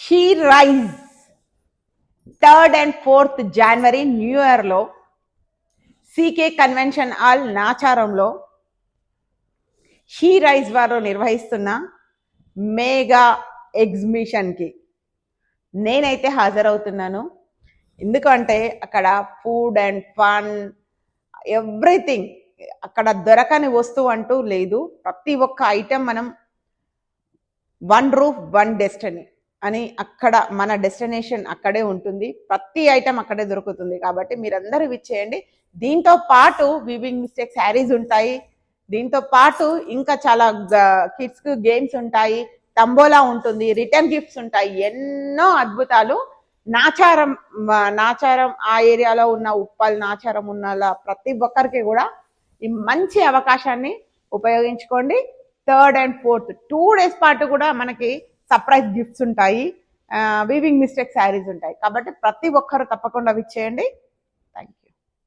She rise 3rd and 4th January new ఇయర్లో CK convention hall నాచారంలో she rise వారు నిర్వహిస్తున్న మెగా ఎగ్జిబిషన్కి నేనైతే హాజరవుతున్నాను. ఎందుకంటే అక్కడ ఫుడ్ అండ్ ఫన్ ఎవ్రీథింగ్, అక్కడ దొరకని వస్తువు అంటూ లేదు. ప్రతి ఒక్క ఐటెం మనం వన్ రూఫ్ వన్ డెస్టినీ అని అక్కడ మన డెస్టినేషన్ అక్కడే ఉంటుంది. ప్రతి ఐటెం అక్కడే దొరుకుతుంది. కాబట్టి మీరందరూ విచ్చేయండి. దీంతో పాటు వీవింగ్ మిస్టేక్ శారీస్ ఉంటాయి. దీంతో పాటు ఇంకా చాలా కిడ్స్ గేమ్స్ ఉంటాయి, తంబోలా ఉంటుంది, రిటర్న్ గిఫ్ట్స్ ఉంటాయి, ఎన్నో అద్భుతాలు. నాచారం ఆ ఏరియాలో ఉన్న ఉప్పల్ నాచారం ఉన్న ప్రతి ఒక్కరికి కూడా ఈ మంచి అవకాశాన్ని ఉపయోగించుకోండి. 3rd and 4th 2 days పాటు కూడా మనకి సర్ప్రైజ్ గిఫ్ట్స్ ఉంటాయి, వీవింగ్ మిస్టేక్ శారీస్ ఉంటాయి. కాబట్టి ప్రతి ఒక్కరు తప్పకుండా విచ్చేయండి.